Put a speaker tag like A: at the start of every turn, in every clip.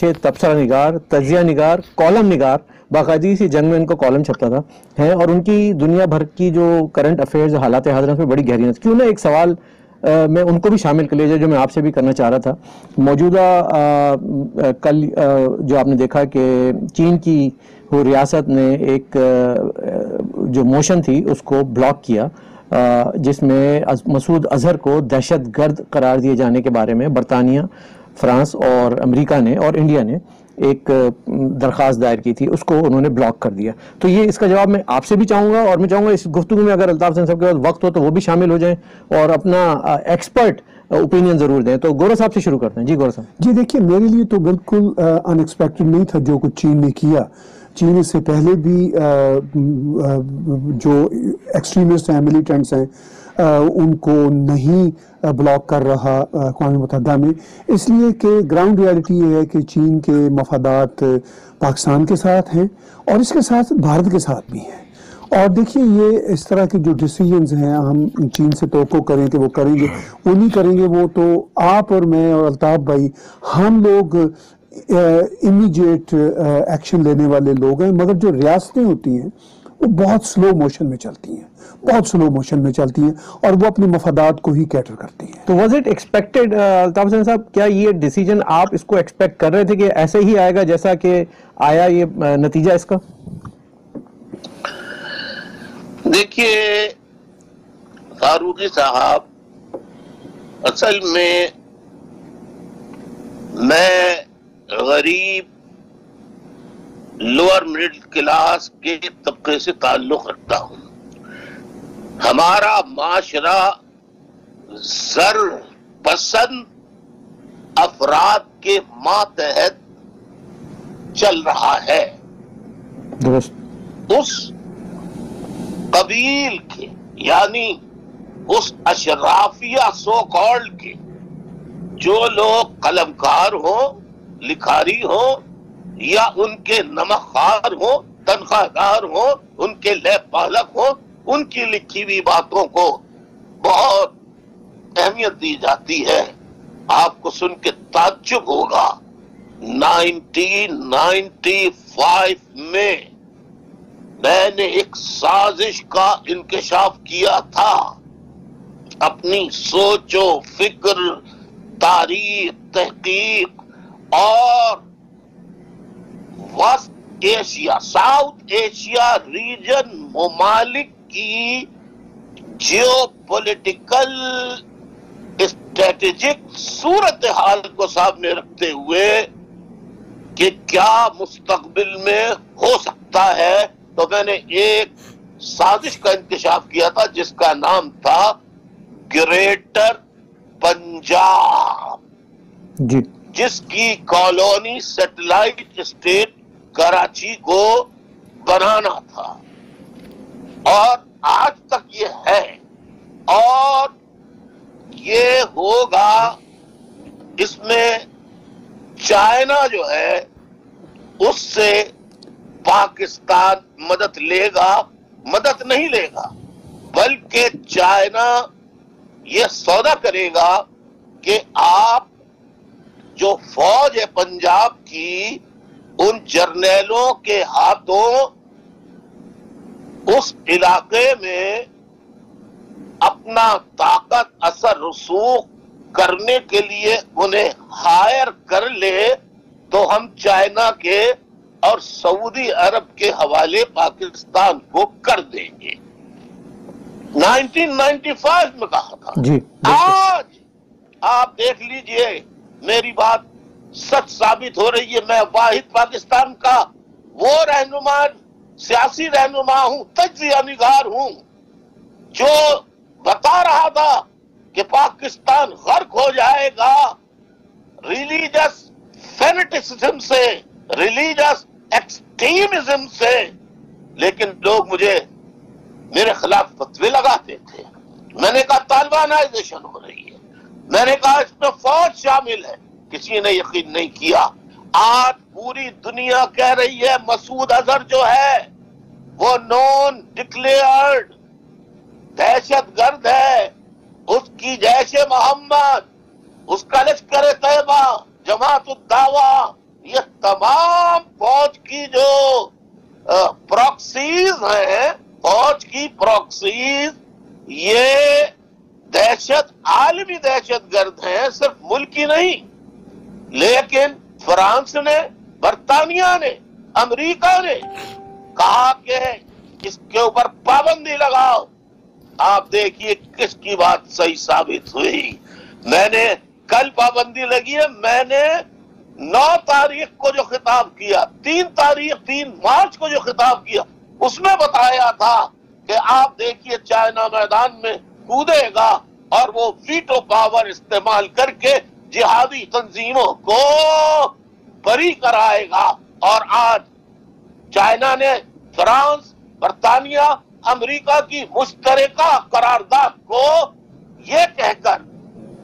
A: اچھے تبصرہ نگار، تجزیہ نگار، کالم نگار، باقاعدگی سے جنگ میں ان کو کالم چھپتا تھا ہے، اور ان کی دنیا بھر کی جو کرنٹ افیئرز حالات حاضرہ میں بڑی گہری ہیں. کیوں نہ ایک سوال میں ان کو بھی شامل کر لیا جو میں آپ سے بھی کرنا چاہ رہا تھا. موجودہ کل جو آپ نے دیکھا کہ چین کی وہ ریاست نے ایک جو موشن تھی اس کو بلاک کیا جس میں مسعود اظہر کو دہشت گرد قرار دیے جانے کے بارے میں برطانیہ، فرانس اور امریکہ نے اور انڈیا نے ایک درخواست دائر کی تھی، اس کو انہوں نے بلاک کر دیا. تو یہ اس کا جواب میں آپ سے بھی چاہوں گا، اور میں چاہوں گا اس گفتگو میں اگر الطاف حسین صاحب کے پاس وقت ہو تو وہ بھی شامل ہو جائیں اور اپنا ایکسپرٹ اوپینین ضرور دیں. تو گورا صاحب سے شروع کرتے ہیں. جی گورا صاحب.
B: جی دیکھیے، میرے لیے تو بالکل ان ایکسپیکٹڈ نہیں تھا جو کچھ چین نے کیا. چین اس سے پہلے بھی جو ایکسٹریمسٹ ہیں، ملیٹنٹس ہیں، ان کو نہیں بلاک کر رہا اقوام متحدہ میں، اس لیے کہ گراؤنڈ ریالٹی یہ ہے کہ چین کے مفادات پاکستان کے ساتھ ہیں اور اس کے ساتھ بھارت کے ساتھ بھی ہیں. اور دیکھیے، یہ اس طرح کے جو ڈیسیجنز ہیں، ہم چین سے توقع کریں کہ وہ کریں گے، وہ نہیں کریں گے. وہ تو آپ اور میں اور الطاف بھائی، ہم لوگ امیڈیٹ ایکشن لینے والے لوگ ہیں، مگر جو ریاستیں ہوتی ہیں وہ بہت سلو موشن میں چلتی ہیں، بہت سلو موشن میں چلتی ہیں، اور وہ اپنے مفادات کو ہی کیٹر کرتی ہیں.
A: تو was it expected Altaf Hussain صاحب، کیا یہ ڈیسیجن آپ اس کو ایکسپیکٹ کر رہے تھے کہ ایسے ہی آئے گا جیسا کہ آیا یہ نتیجہ اس کا؟
C: دیکھیے فاروقی صاحب، اصل میں غریب لوور مڈل کلاس کے طبقے سے تعلق رکھتا ہوں. ہمارا معاشرہ زر پسند افراد کے ماتحت چل رہا ہے.
A: درست.
C: اس قبیل کے، یعنی اس اشرافیہ سو کالڈ کے جو لوگ قلمکار ہوں، لکھاری ہوں، یا ان کے نمک خوار ہوں، تنخواہ دار ہوں، ان کے لیب پالک ہوں، ان کی لکھی ہوئی باتوں کو بہت اہمیت دی جاتی ہے. آپ کو سن کے تعجب ہوگا، 1995 میں نے ایک سازش کا انکشاف کیا تھا. اپنی سوچ و فکر، تاریخ، تحقیق اور وسط ایشیا، ساؤتھ ایشیا ریجن ممالک کی جیو پولیٹیکل اسٹریٹجک صورتحال کو سامنے رکھتے ہوئے کہ کیا مستقبل میں ہو سکتا ہے، تو میں نے ایک سازش کا انکشاف کیا تھا جس کا نام تھا گریٹر پنجاب،
A: جی،
C: جس کی کالونی سیٹلائٹ اسٹیٹ کراچی کو بنانا تھا، اور آج تک یہ ہے اور یہ ہوگا. اس میں چائنا جو ہے اس سے پاکستان مدد لے گا، مدد نہیں لے گا، بلکہ چائنا یہ سودا کرے گا کہ آپ جو فوج ہے پنجاب کی، ان جرنیلوں کے ہاتھوں اس علاقے میں اپنا طاقت اثر رسوخ کرنے کے لیے انہیں ہائر کر لے تو ہم چائنا کے اور سعودی عرب کے حوالے پاکستان کو کر دیں گے. 1995 میں کہا تھا.
A: جی،
C: آج آپ دیکھ لیجئے، میری بات سچ ثابت ہو رہی ہے. میں واحد پاکستان کا وہ رہنما، سیاسی رہنما ہوں، تجزیہ نگار ہوں، جو بتا رہا تھا کہ پاکستان غرق ہو جائے گا ریلیجس فینیٹسزم سے، ریلیجس ایکسٹریمزم سے، لیکن لوگ میرے خلاف فتوے لگاتے تھے. میں نے کہا طالبانائزیشن ہو رہی ہے، میں نے کہا اس میں فوج شامل ہے، کسی نے یقین نہیں کیا. آج پوری دنیا کہہ رہی ہے مسعود اظہر جو ہے وہ نون ڈکلیئرڈ دہشت گرد ہے، اس کی جیش محمد، اس کا لشکر طیبہ، جماعت الدعوہ، یہ तमाम फौज की जो प्रॉक्सीज हैं, फौज की प्रॉक्सीज, ये आलमी दहशतगर्द हैं, सिर्फ मुल्की नहीं। लेकिन फ्रांस ने, बरतानिया ने, अमेरिका ने कहा कि इसके ऊपर पाबंदी लगाओ। आप देखिए किसकी बात सही साबित हुई। मैंने कल पाबंदी लगी है, मैंने 9 तारीख को जो खिताब किया, 3 मार्च को जो खिताब किया, उसमें बताया था कि आप देखिए चाइना मैदान में कूदेगा और वो वीटो पावर इस्तेमाल करके जिहादी तंजीमों को बरी कराएगा। और आज चाइना ने फ्रांस, बरतानिया, अमेरिका की मुश्तरका करारदाद को ये कहकर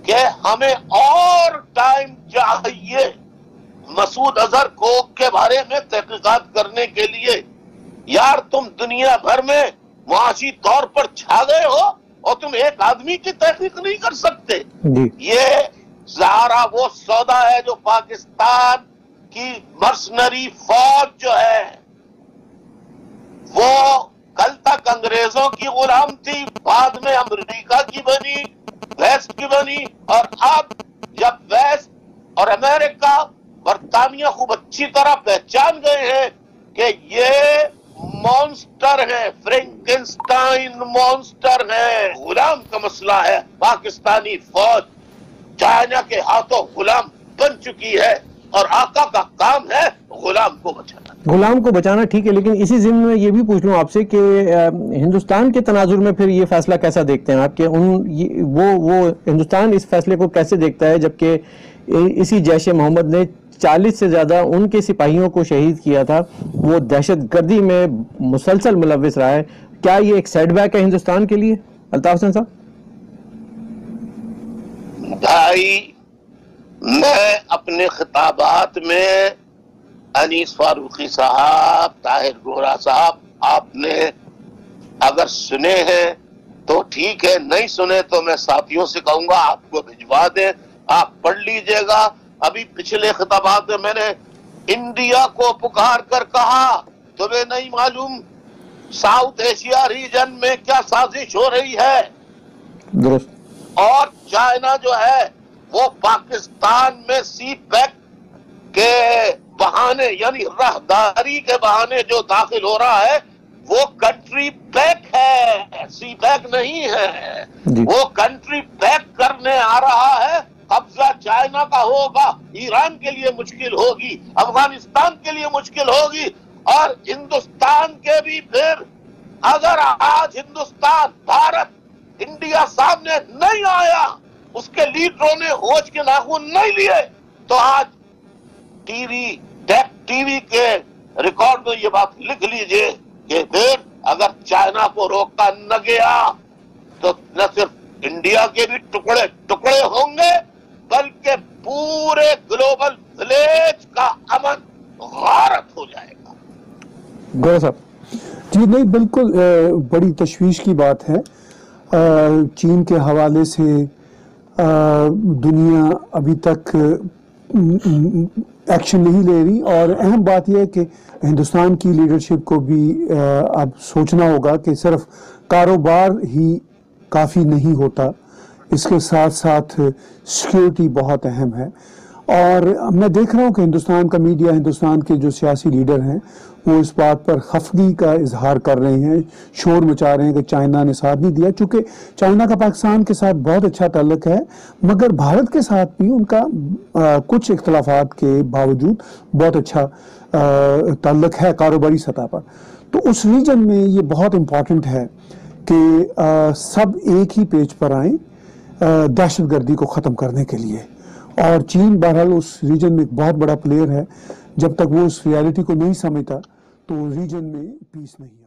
C: कि हमें और टाइम चाहिए मसूद अजहर को के बारे में तहकीकात करने के लिए। यार तुम दुनिया भर में मुआशी तौर पर छा गए हो और तुम एक आदमी की तहकीक नहीं कर सकते। ये ज़ारा वो सौदा है जो पाकिस्तान की मर्सनरी फौज जो है वो कल तक अंग्रेजों की गुलाम थी, बाद में अमेरिका की बनी, वेस्ट की बनी, और अब जब वेस्ट और अमेरिका, बरतानिया खूब अच्छी तरह पहचान गए हैं कि ये मॉन्स्टर है, फ्रैंकेनस्टाइन मॉन्स्टर है, गुलाम का मसला है, पाकिस्तानी फौज चाइना के हाथों गुलाम बन चुकी है और आका का काम है गुलाम को बचाना।
A: गुलाम को बचाना ठीक है, लेकिन इसी ज़िम्न में ये भी पूछ लूँ आपसे कि हिंदुस्तान के तनाजुर में फिर ये फैसला कैसा देखते हैं आपके वो हिंदुस्तान इस फैसले को कैसे देखता है, जबकि इसी जैश मोहम्मद ने 40 से ज़्यादा उनके सिपाहियों को शहीद किया था, वो दहशतगर्दी में मुसलसल मुलव्विस रहा है। क्या ये एक सेटबैक है हिंदुस्तान के लिए? अल्ताफ हुसैन साहब।
C: भाई, मैं अपने खिताबात में अनीस फारूकी साहब, ताहिर गोरा साहब, आपने अगर सुने हैं तो ठीक है, नहीं सुने तो मैं साथियों से कहूंगा आपको भिजवा दें, आप पढ़ लीजिएगा। अभी पिछले खिताबात में मैंने इंडिया को पुकार कर कहा तुम्हें नहीं मालूम साउथ एशिया रीजन में क्या साजिश हो रही है, और चाइना जो है वो पाकिस्तान में सी पैक के बहाने, यानी राहदारी के बहाने जो दाखिल हो रहा है वो कंट्री पैक है, सी पैक नहीं है। वो कंट्री पैक करने आ रहा है, कब्जा चाइना का होगा, ईरान के लिए मुश्किल होगी, अफगानिस्तान के लिए मुश्किल होगी, और हिंदुस्तान के भी फिर अगर आज हिंदुस्तान, भारत, इंडिया सामने नहीं आया, उसके लीडरों ने होश के नाखून नहीं लिए, तो आज टीवी के रिकॉर्ड में ये बात लिख लीजिए कि फिर अगर चाइना को रोका न गया तो न सिर्फ इंडिया के भी टुकड़े टुकड़े होंगे, बल्कि पूरे ग्लोबल विलेज का अमन गारत हो जाएगा।
A: गोरा साहब
B: जी, नहीं, बिल्कुल बड़ी तशवीश की बात है। चीन के हवाले से दुनिया अभी तक एक्शन नहीं ले रही, और अहम बात यह है कि हिंदुस्तान की लीडरशिप को भी अब सोचना होगा कि सिर्फ कारोबार ही काफ़ी नहीं होता, इसके साथ साथ सिक्योरिटी बहुत अहम है। और मैं देख रहा हूँ कि हिंदुस्तान का मीडिया, हिंदुस्तान के जो सियासी लीडर हैं वो इस बात पर खफगी का इजहार कर रहे हैं, शोर मचा रहे हैं कि चाइना ने साथ नहीं दिया। चूँकि चाइना का पाकिस्तान के साथ बहुत अच्छा ताल्लुक है, मगर भारत के साथ भी उनका कुछ इख्तलाफात के बावजूद बहुत अच्छा ताल्लुक है कारोबारी सतह पर। तो उस रीजन में ये बहुत इम्पॉर्टेंट है कि सब एक ही पेज पर आएँ दहशतगर्दी को ख़त्म करने के लिए। और चीन बहरहाल उस रीजन में एक बहुत बड़ा प्लेयर है, जब तक वो उस रियलिटी को नहीं समझता तो रीजन में पीस नहीं है।